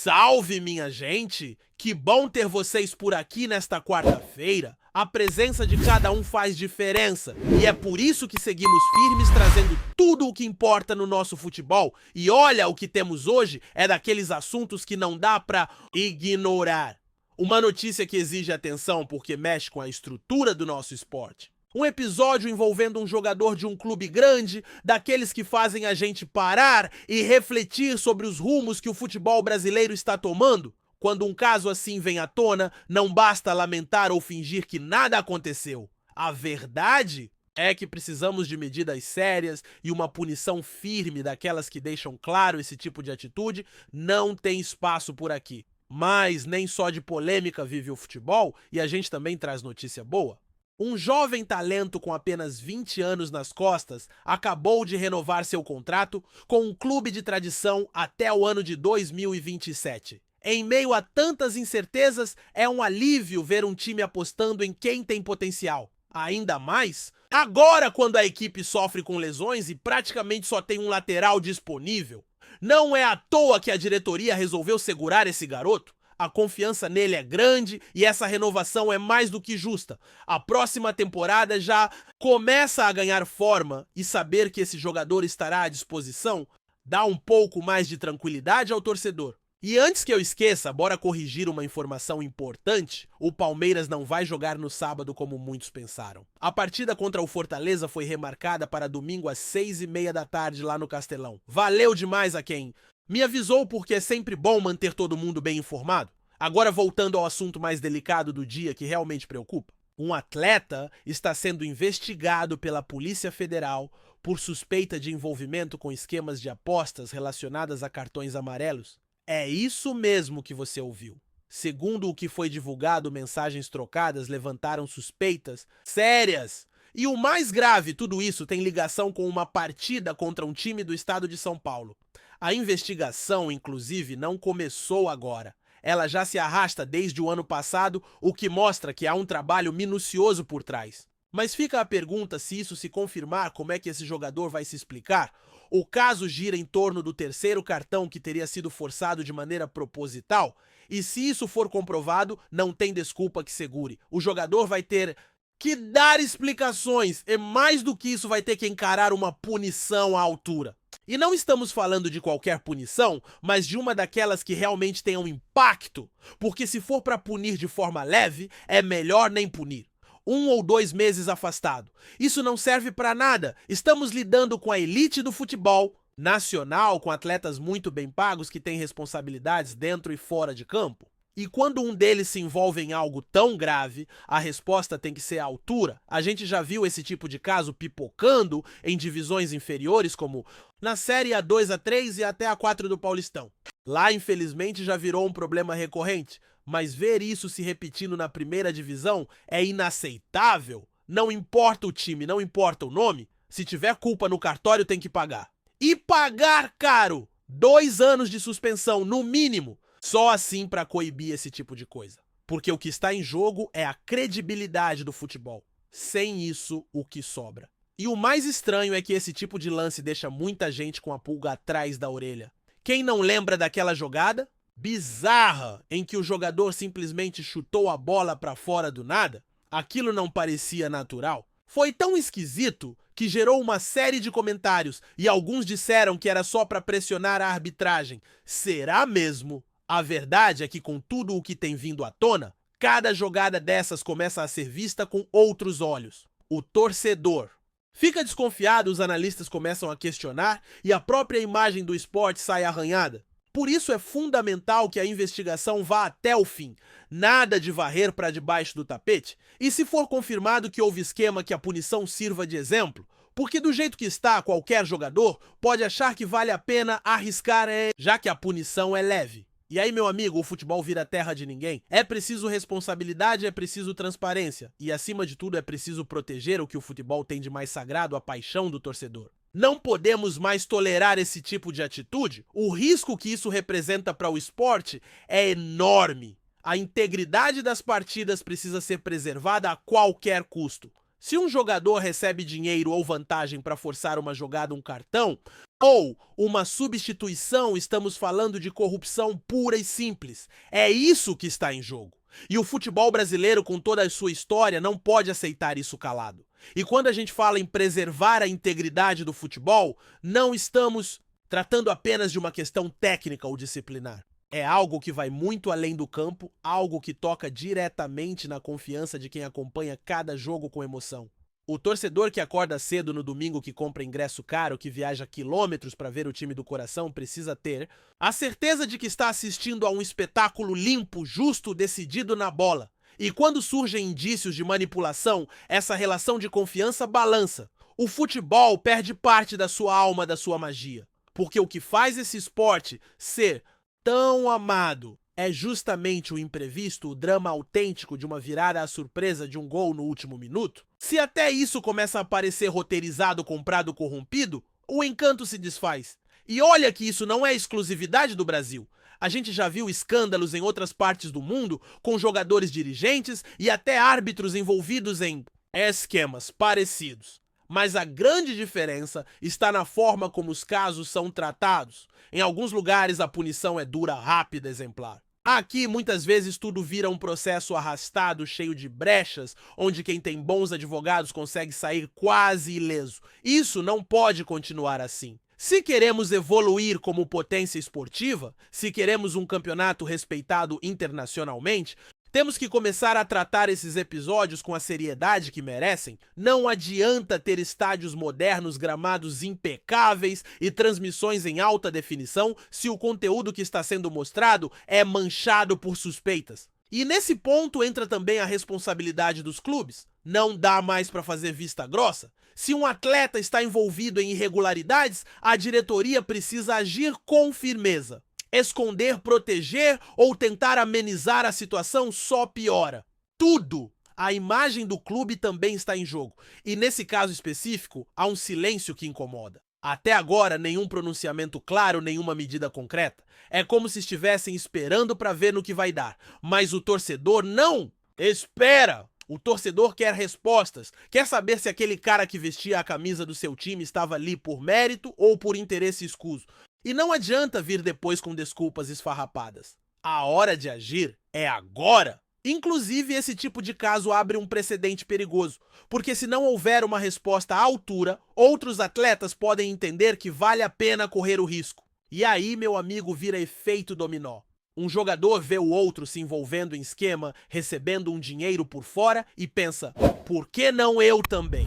Salve, minha gente! Que bom ter vocês por aqui nesta quarta-feira. A presença de cada um faz diferença e é por isso que seguimos firmes trazendo tudo o que importa no nosso futebol. E olha, o que temos hoje é daqueles assuntos que não dá pra ignorar. Uma notícia que exige atenção porque mexe com a estrutura do nosso esporte. Um episódio envolvendo um jogador de um clube grande, daqueles que fazem a gente parar e refletir sobre os rumos que o futebol brasileiro está tomando. Quando um caso assim vem à tona, não basta lamentar ou fingir que nada aconteceu. A verdade é que precisamos de medidas sérias e uma punição firme daquelas que deixam claro esse tipo de atitude não tem espaço por aqui. Mas nem só de polêmica vive o futebol e a gente também traz notícia boa. Um jovem talento com apenas 20 anos nas costas acabou de renovar seu contrato com um clube de tradição até o ano de 2027. Em meio a tantas incertezas, é um alívio ver um time apostando em quem tem potencial. Ainda mais agora, quando a equipe sofre com lesões e praticamente só tem um lateral disponível. Não é à toa que a diretoria resolveu segurar esse garoto. A confiança nele é grande e essa renovação é mais do que justa. A próxima temporada já começa a ganhar forma e saber que esse jogador estará à disposição dá um pouco mais de tranquilidade ao torcedor. E antes que eu esqueça, bora corrigir uma informação importante. O Palmeiras não vai jogar no sábado como muitos pensaram. A partida contra o Fortaleza foi remarcada para domingo às 6h30 da tarde lá no Castelão. Valeu demais a quem me avisou, porque é sempre bom manter todo mundo bem informado. Agora voltando ao assunto mais delicado do dia que realmente preocupa. Um atleta está sendo investigado pela Polícia Federal por suspeita de envolvimento com esquemas de apostas relacionadas a cartões amarelos. É isso mesmo que você ouviu. Segundo o que foi divulgado, mensagens trocadas levantaram suspeitas sérias. E o mais grave, tudo isso tem ligação com uma partida contra um time do estado de São Paulo. A investigação, inclusive, não começou agora. Ela já se arrasta desde o ano passado, o que mostra que há um trabalho minucioso por trás. Mas fica a pergunta se isso se confirmar, como é que esse jogador vai se explicar? O caso gira em torno do terceiro cartão que teria sido forçado de maneira proposital? E se isso for comprovado, não tem desculpa que segure. O jogador vai ter que dar explicações e, mais do que isso, vai ter que encarar uma punição à altura. E não estamos falando de qualquer punição, mas de uma daquelas que realmente tenham impacto, porque se for para punir de forma leve, é melhor nem punir. 1 ou 2 meses afastado. Isso não serve para nada. Estamos lidando com a elite do futebol nacional, com atletas muito bem pagos que têm responsabilidades dentro e fora de campo. E quando um deles se envolve em algo tão grave, a resposta tem que ser à altura. A gente já viu esse tipo de caso pipocando em divisões inferiores, como na Série A2, A3 e até A4 do Paulistão. Lá, infelizmente, já virou um problema recorrente, mas ver isso se repetindo na primeira divisão é inaceitável. Não importa o time, não importa o nome, se tiver culpa no cartório tem que pagar. E pagar caro! 2 anos de suspensão, no mínimo. Só assim para coibir esse tipo de coisa. Porque o que está em jogo é a credibilidade do futebol. Sem isso, o que sobra. E o mais estranho é que esse tipo de lance deixa muita gente com a pulga atrás da orelha. Quem não lembra daquela jogada bizarra em que o jogador simplesmente chutou a bola para fora do nada? Aquilo não parecia natural. Foi tão esquisito que gerou uma série de comentários e alguns disseram que era só para pressionar a arbitragem. Será mesmo? A verdade é que, com tudo o que tem vindo à tona, cada jogada dessas começa a ser vista com outros olhos. O torcedor fica desconfiado, os analistas começam a questionar e a própria imagem do esporte sai arranhada. Por isso é fundamental que a investigação vá até o fim. Nada de varrer para debaixo do tapete. E se for confirmado que houve esquema, que a punição sirva de exemplo. Porque do jeito que está, qualquer jogador pode achar que vale a pena arriscar, já que a punição é leve. E aí, meu amigo, o futebol vira terra de ninguém. É preciso responsabilidade, é preciso transparência. E, acima de tudo, é preciso proteger o que o futebol tem de mais sagrado, a paixão do torcedor. Não podemos mais tolerar esse tipo de atitude. O risco que isso representa para o esporte é enorme. A integridade das partidas precisa ser preservada a qualquer custo. Se um jogador recebe dinheiro ou vantagem para forçar uma jogada, um cartão, Ou uma substituição, estamos falando de corrupção pura e simples. É isso que está em jogo. E o futebol brasileiro, com toda a sua história, não pode aceitar isso calado. E quando a gente fala em preservar a integridade do futebol, não estamos tratando apenas de uma questão técnica ou disciplinar. É algo que vai muito além do campo, algo que toca diretamente na confiança de quem acompanha cada jogo com emoção. O torcedor que acorda cedo no domingo, que compra ingresso caro, que viaja quilômetros para ver o time do coração, precisa ter a certeza de que está assistindo a um espetáculo limpo, justo, decidido na bola. E quando surgem indícios de manipulação, essa relação de confiança balança. O futebol perde parte da sua alma, da sua magia. Porque o que faz esse esporte ser tão amado é justamente o imprevisto, o drama autêntico de uma virada à surpresa de um gol no último minuto. Se até isso começa a parecer roteirizado, comprado, corrompido, o encanto se desfaz. E olha que isso não é exclusividade do Brasil. A gente já viu escândalos em outras partes do mundo, com jogadores dirigentes e até árbitros envolvidos em esquemas parecidos. Mas a grande diferença está na forma como os casos são tratados. Em alguns lugares a punição é dura, rápida, exemplar. Aqui, muitas vezes, tudo vira um processo arrastado, cheio de brechas, onde quem tem bons advogados consegue sair quase ileso. Isso não pode continuar assim. Se queremos evoluir como potência esportiva, se queremos um campeonato respeitado internacionalmente, temos que começar a tratar esses episódios com a seriedade que merecem. Não adianta ter estádios modernos, gramados impecáveis e transmissões em alta definição se o conteúdo que está sendo mostrado é manchado por suspeitas. E nesse ponto entra também a responsabilidade dos clubes. Não dá mais para fazer vista grossa. Se um atleta está envolvido em irregularidades, a diretoria precisa agir com firmeza. Esconder, proteger ou tentar amenizar a situação só piora. Tudo! A imagem do clube também está em jogo. E nesse caso específico, há um silêncio que incomoda. Até agora, nenhum pronunciamento claro, nenhuma medida concreta. É como se estivessem esperando para ver no que vai dar. Mas o torcedor não espera! O torcedor quer respostas, quer saber se aquele cara que vestia a camisa do seu time estava ali por mérito ou por interesse escuso. E não adianta vir depois com desculpas esfarrapadas. A hora de agir é agora. Inclusive, esse tipo de caso abre um precedente perigoso, porque se não houver uma resposta à altura, outros atletas podem entender que vale a pena correr o risco. E aí, meu amigo, vira efeito dominó. Um jogador vê o outro se envolvendo em esquema, recebendo um dinheiro por fora e pensa, por que não eu também?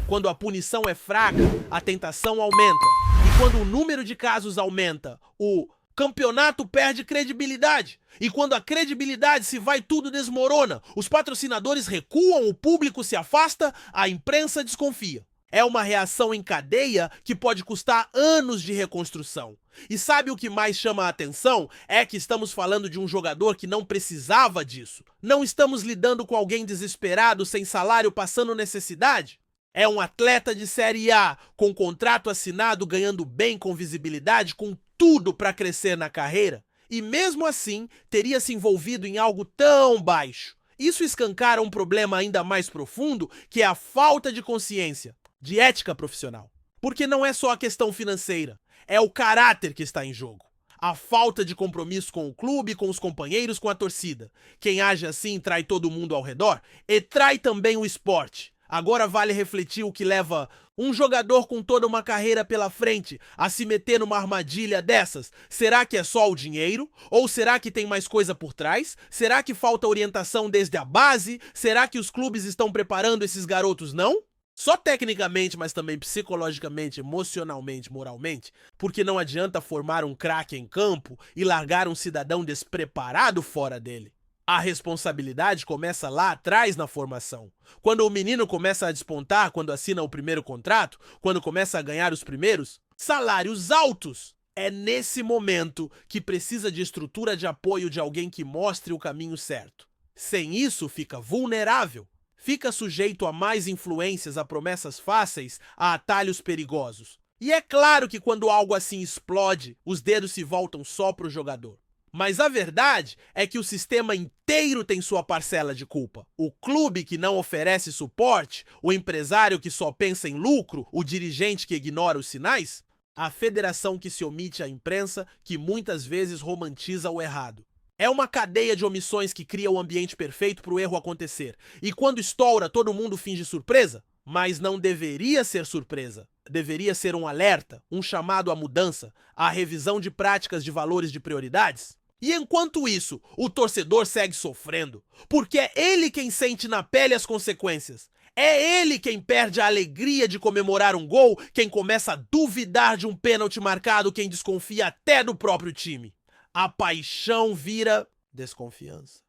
Quando a punição é fraca, a tentação aumenta. E quando o número de casos aumenta, o campeonato perde credibilidade. E quando a credibilidade se vai, tudo desmorona. Os patrocinadores recuam, o público se afasta, a imprensa desconfia. É uma reação em cadeia que pode custar anos de reconstrução. E sabe o que mais chama a atenção? É que estamos falando de um jogador que não precisava disso. Não estamos lidando com alguém desesperado, sem salário, passando necessidade. É um atleta de Série A, com contrato assinado, ganhando bem, com visibilidade, com tudo para crescer na carreira. E mesmo assim, teria se envolvido em algo tão baixo. Isso escancara um problema ainda mais profundo, que é a falta de consciência, de ética profissional. Porque não é só a questão financeira, é o caráter que está em jogo. A falta de compromisso com o clube, com os companheiros, com a torcida. Quem age assim trai todo mundo ao redor e trai também o esporte. Agora vale refletir o que leva um jogador com toda uma carreira pela frente a se meter numa armadilha dessas. Será que é só o dinheiro? Ou será que tem mais coisa por trás? Será que falta orientação desde a base? Será que os clubes estão preparando esses garotos não? Só tecnicamente, mas também psicologicamente, emocionalmente, moralmente, porque não adianta formar um craque em campo e largar um cidadão despreparado fora dele. A responsabilidade começa lá atrás na formação. Quando o menino começa a despontar, quando assina o primeiro contrato, quando começa a ganhar os primeiros salários altos. É nesse momento que precisa de estrutura de apoio de alguém que mostre o caminho certo. Sem isso, fica vulnerável. Fica sujeito a mais influências, a promessas fáceis, a atalhos perigosos. E é claro que quando algo assim explode, os dedos se voltam só para o jogador. Mas a verdade é que o sistema inteiro tem sua parcela de culpa. O clube que não oferece suporte, o empresário que só pensa em lucro, o dirigente que ignora os sinais. A federação que se omite à imprensa, que muitas vezes romantiza o errado. É uma cadeia de omissões que cria o ambiente perfeito para o erro acontecer. E quando estoura, todo mundo finge surpresa? Mas não deveria ser surpresa. Deveria ser um alerta, um chamado à mudança, à revisão de práticas de valores de prioridades. E enquanto isso, o torcedor segue sofrendo, porque é ele quem sente na pele as consequências. É ele quem perde a alegria de comemorar um gol, quem começa a duvidar de um pênalti marcado, quem desconfia até do próprio time. A paixão vira desconfiança.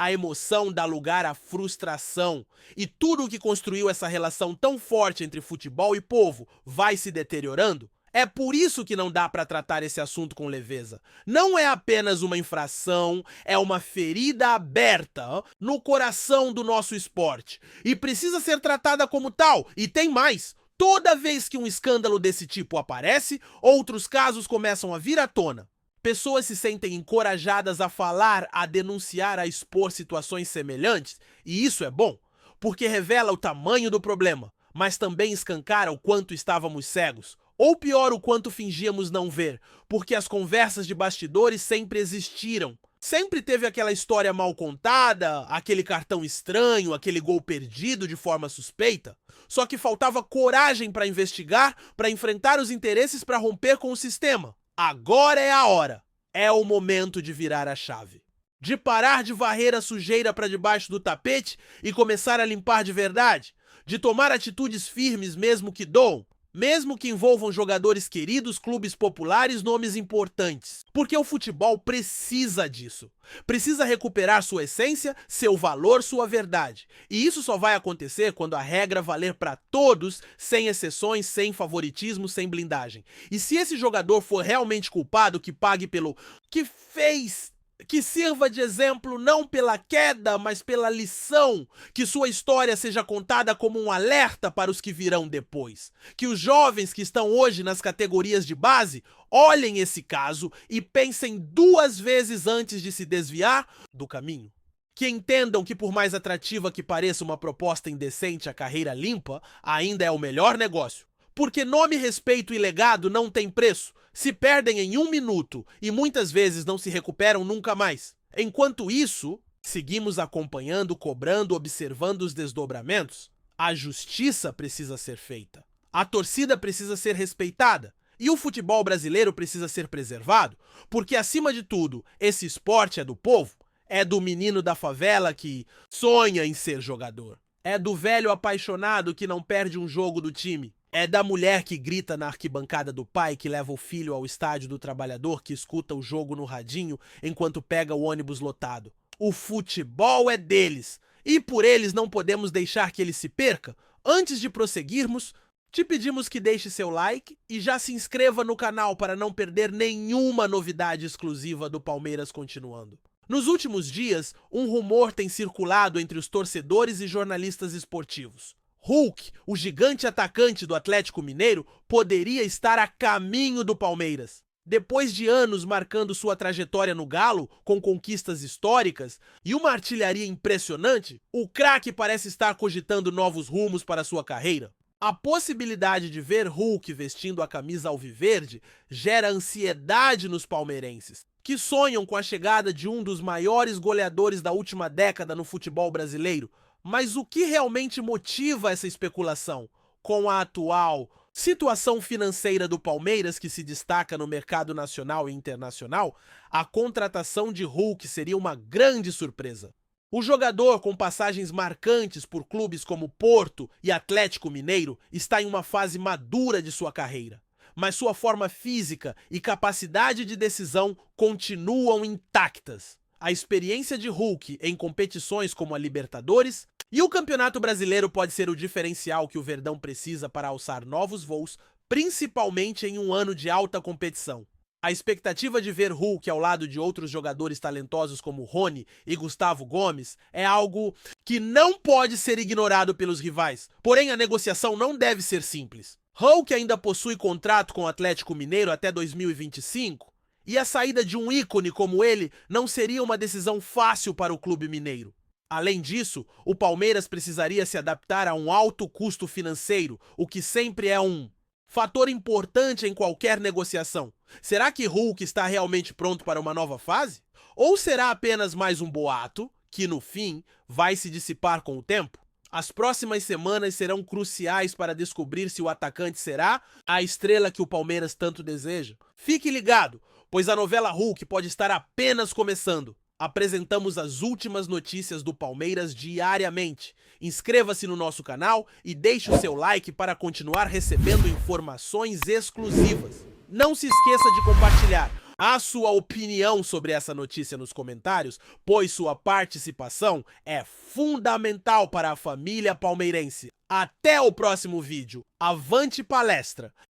A emoção dá lugar à frustração. E tudo o que construiu essa relação tão forte entre futebol e povo vai se deteriorando. É por isso que não dá para tratar esse assunto com leveza. Não é apenas uma infração, é uma ferida aberta no coração do nosso esporte. E precisa ser tratada como tal. E tem mais. Toda vez que um escândalo desse tipo aparece, outros casos começam a vir à tona. Pessoas se sentem encorajadas a falar, a denunciar, a expor situações semelhantes, e isso é bom, porque revela o tamanho do problema, mas também escancara o quanto estávamos cegos, ou pior, o quanto fingíamos não ver, porque as conversas de bastidores sempre existiram. Sempre teve aquela história mal contada, aquele cartão estranho, aquele gol perdido de forma suspeita. Só que faltava coragem para investigar, para enfrentar os interesses, para romper com o sistema. Agora é a hora. É o momento de virar a chave. De parar de varrer a sujeira para debaixo do tapete e começar a limpar de verdade. De tomar atitudes firmes mesmo que doam. Mesmo que envolvam jogadores queridos, clubes populares, nomes importantes. Porque o futebol precisa disso. Precisa recuperar sua essência, seu valor, sua verdade. E isso só vai acontecer quando a regra valer para todos, sem exceções, sem favoritismo, sem blindagem. E se esse jogador for realmente culpado, que pague pelo que fez, que sirva de exemplo não pela queda, mas pela lição, que sua história seja contada como um alerta para os que virão depois. Que os jovens que estão hoje nas categorias de base olhem esse caso e pensem 2 vezes antes de se desviar do caminho. Que entendam que por mais atrativa que pareça uma proposta indecente, a carreira limpa ainda é o melhor negócio. Porque nome, respeito e legado não tem preço. Se perdem em 1 minuto e muitas vezes não se recuperam nunca mais. Enquanto isso, seguimos acompanhando, cobrando, observando os desdobramentos. A justiça precisa ser feita. A torcida precisa ser respeitada. E o futebol brasileiro precisa ser preservado, porque acima de tudo, esse esporte é do povo, é do menino da favela que sonha em ser jogador. É do velho apaixonado que não perde um jogo do time. É da mulher que grita na arquibancada do pai, que leva o filho ao estádio do trabalhador, que escuta o jogo no radinho enquanto pega o ônibus lotado. O futebol é deles, e por eles não podemos deixar que ele se perca. Antes de prosseguirmos, te pedimos que deixe seu like e já se inscreva no canal para não perder nenhuma novidade exclusiva do Palmeiras continuando. Nos últimos dias, um rumor tem circulado entre os torcedores e jornalistas esportivos. Hulk, o gigante atacante do Atlético Mineiro, poderia estar a caminho do Palmeiras. Depois de anos marcando sua trajetória no Galo, com conquistas históricas e uma artilharia impressionante, o craque parece estar cogitando novos rumos para sua carreira. A possibilidade de ver Hulk vestindo a camisa alviverde gera ansiedade nos palmeirenses, que sonham com a chegada de um dos maiores goleadores da última década no futebol brasileiro. Mas o que realmente motiva essa especulação? Com a atual situação financeira do Palmeiras, que se destaca no mercado nacional e internacional, a contratação de Hulk seria uma grande surpresa. O jogador, com passagens marcantes por clubes como Porto e Atlético Mineiro, está em uma fase madura de sua carreira. Mas sua forma física e capacidade de decisão continuam intactas. A experiência de Hulk em competições como a Libertadores e o Campeonato Brasileiro pode ser o diferencial que o Verdão precisa para alçar novos voos, principalmente em um ano de alta competição. A expectativa de ver Hulk ao lado de outros jogadores talentosos como Rony e Gustavo Gomes é algo que não pode ser ignorado pelos rivais, porém a negociação não deve ser simples. Hulk ainda possui contrato com o Atlético Mineiro até 2025, e a saída de um ícone como ele não seria uma decisão fácil para o clube mineiro. Além disso, o Palmeiras precisaria se adaptar a um alto custo financeiro, o que sempre é um fator importante em qualquer negociação. Será que Hulk está realmente pronto para uma nova fase? Ou será apenas mais um boato que, no fim, vai se dissipar com o tempo? As próximas semanas serão cruciais para descobrir se o atacante será a estrela que o Palmeiras tanto deseja. Fique ligado, pois a novela Hulk pode estar apenas começando. Apresentamos as últimas notícias do Palmeiras diariamente. Inscreva-se no nosso canal e deixe o seu like para continuar recebendo informações exclusivas. Não se esqueça de compartilhar a sua opinião sobre essa notícia nos comentários, pois sua participação é fundamental para a família palmeirense. Até o próximo vídeo. Avante palestra!